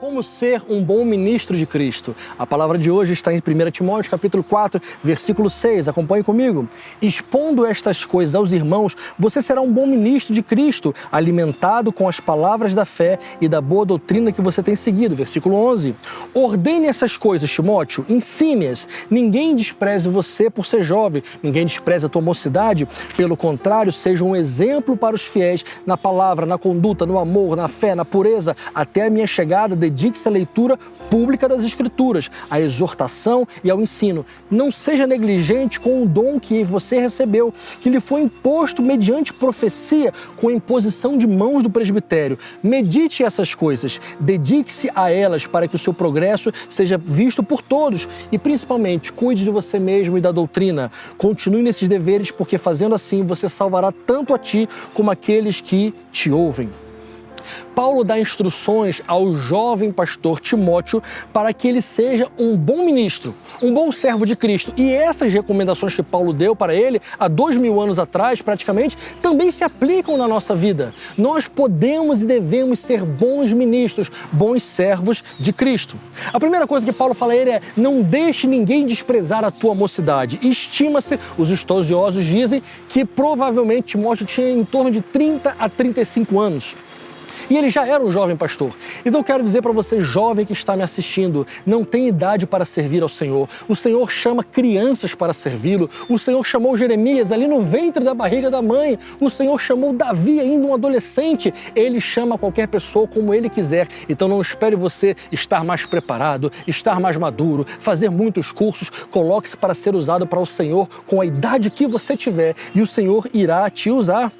Como ser um bom ministro de Cristo? A palavra de hoje está em 1 Timóteo, capítulo 4, versículo 6. Acompanhe comigo. Expondo estas coisas aos irmãos, você será um bom ministro de Cristo, alimentado com as palavras da fé e da boa doutrina que você tem seguido. Versículo 11. Ordene essas coisas, Timóteo, ensine-as. Ninguém despreze você por ser jovem, ninguém despreze a tua mocidade. Pelo contrário, seja um exemplo para os fiéis na palavra, na conduta, no amor, na fé, na pureza. Até a minha chegada, dedique-se à leitura pública das Escrituras, à exortação e ao ensino. Não seja negligente com o dom que você recebeu, que lhe foi imposto mediante profecia, com a imposição de mãos do presbitério. Medite essas coisas, dedique-se a elas para que o seu progresso seja visto por todos e, principalmente, cuide de você mesmo e da doutrina. Continue nesses deveres, porque fazendo assim você salvará tanto a ti como aqueles que te ouvem. Paulo dá instruções ao jovem pastor Timóteo para que ele seja um bom ministro, um bom servo de Cristo. E essas recomendações que Paulo deu para ele há 2000 anos atrás, praticamente, também se aplicam na nossa vida. Nós podemos e devemos ser bons ministros, bons servos de Cristo. A primeira coisa que Paulo fala a ele é: não deixe ninguém desprezar a tua mocidade. Estima-se, os estudiosos dizem, que provavelmente Timóteo tinha em torno de 30 a 35 anos. E ele já era um jovem pastor. Então eu quero dizer para você, jovem que está me assistindo, não tem idade para servir ao Senhor. O Senhor chama crianças para servi-lo. O Senhor chamou Jeremias ali no ventre da barriga da mãe. O Senhor chamou Davi, ainda um adolescente. Ele chama qualquer pessoa como ele quiser. Então não espere você estar mais preparado, estar mais maduro, fazer muitos cursos. Coloque-se para ser usado para o Senhor com a idade que você tiver e o Senhor irá te usar.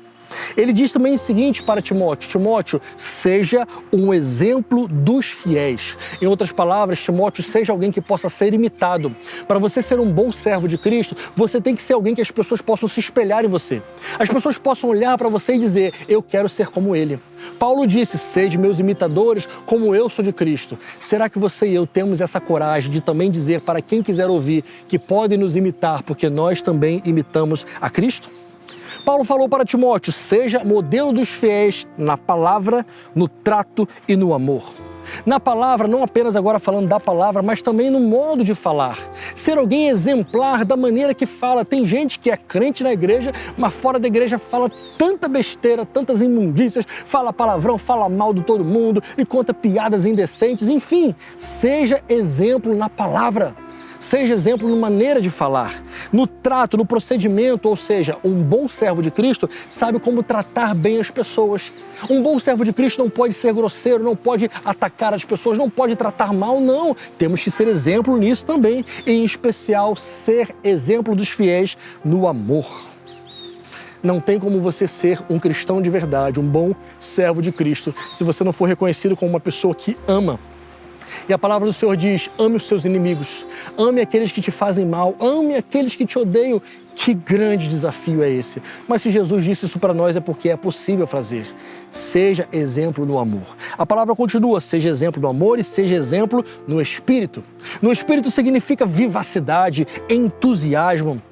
Ele diz também o seguinte para Timóteo: Timóteo, seja um exemplo dos fiéis. Em outras palavras, Timóteo, seja alguém que possa ser imitado. Para você ser um bom servo de Cristo, você tem que ser alguém que as pessoas possam se espelhar em você. As pessoas possam olhar para você e dizer: eu quero ser como ele. Paulo disse: sede meus imitadores, como eu sou de Cristo. Será que você e eu temos essa coragem de também dizer para quem quiser ouvir que podem nos imitar, porque nós também imitamos a Cristo? Paulo falou para Timóteo: seja modelo dos fiéis na palavra, no trato e no amor. Na palavra, não apenas agora falando da palavra, mas também no modo de falar. Ser alguém exemplar da maneira que fala. Tem gente que é crente na igreja, mas fora da igreja fala tanta besteira, tantas imundícias, fala palavrão, fala mal de todo mundo e conta piadas indecentes. Enfim, seja exemplo na palavra. Seja exemplo na maneira de falar, no trato, no procedimento, ou seja, um bom servo de Cristo sabe como tratar bem as pessoas. Um bom servo de Cristo não pode ser grosseiro, não pode atacar as pessoas, não pode tratar mal, não. Temos que ser exemplo nisso também, e, em especial, ser exemplo dos fiéis no amor. Não tem como você ser um cristão de verdade, um bom servo de Cristo, se você não for reconhecido como uma pessoa que ama. E a palavra do Senhor diz: ame os seus inimigos, ame aqueles que te fazem mal, ame aqueles que te odeiam. Que grande desafio é esse? Mas se Jesus disse isso para nós é porque é possível fazer. Seja exemplo no amor. A palavra continua: seja exemplo no amor e seja exemplo no Espírito. No Espírito significa vivacidade, entusiasmo,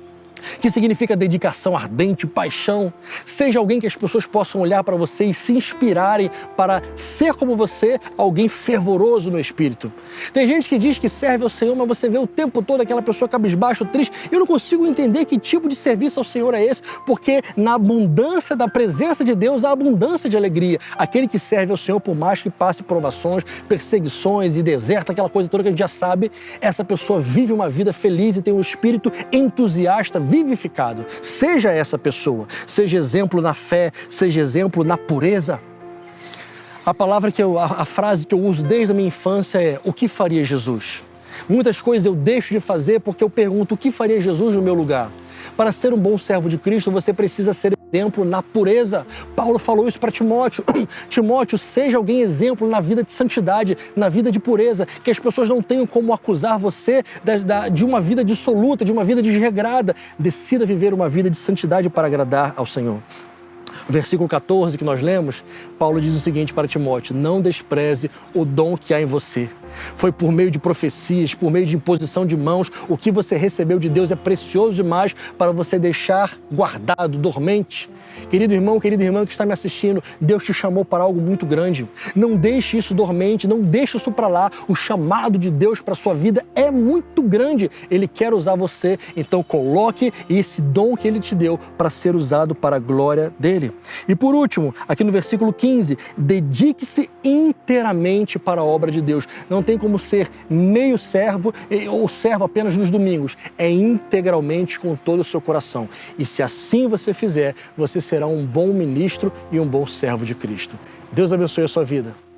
que significa dedicação ardente, paixão. Seja alguém que as pessoas possam olhar para você e se inspirarem para ser como você, alguém fervoroso no espírito. Tem gente que diz que serve ao Senhor, mas você vê o tempo todo aquela pessoa cabisbaixo, triste. Eu não consigo entender que tipo de serviço ao Senhor é esse, porque na abundância da presença de Deus há abundância de alegria. Aquele que serve ao Senhor, por mais que passe provações, perseguições e deserto, aquela coisa toda que a gente já sabe, essa pessoa vive uma vida feliz e tem um espírito entusiasta, vivificado. Seja essa pessoa, seja exemplo na fé, seja exemplo na pureza. A frase que eu uso desde a minha infância é: o que faria Jesus? Muitas coisas eu deixo de fazer porque eu pergunto: o que faria Jesus no meu lugar? Para ser um bom servo de Cristo, você precisa ser exemplo na pureza. Paulo falou isso para Timóteo. Timóteo, seja alguém exemplo na vida de santidade, na vida de pureza, que as pessoas não tenham como acusar você de uma vida dissoluta, de uma vida desregrada. Decida viver uma vida de santidade para agradar ao Senhor. Versículo 14 que nós lemos, Paulo diz o seguinte para Timóteo: não despreze o dom que há em você. Foi por meio de profecias, por meio de imposição de mãos. O que você recebeu de Deus é precioso demais para você deixar guardado, dormente. Querido irmão, querida irmã que está me assistindo, Deus te chamou para algo muito grande. Não deixe isso dormente, não deixe isso para lá. O chamado de Deus para a sua vida é muito grande. Ele quer usar você, então coloque esse dom que Ele te deu para ser usado para a glória dEle. E por último, aqui no versículo 15, dedique-se inteiramente para a obra de Deus. Não tem como ser meio servo ou servo apenas nos domingos. É integralmente com todo o seu coração. E se assim você fizer, você será um bom ministro e um bom servo de Cristo. Deus abençoe a sua vida.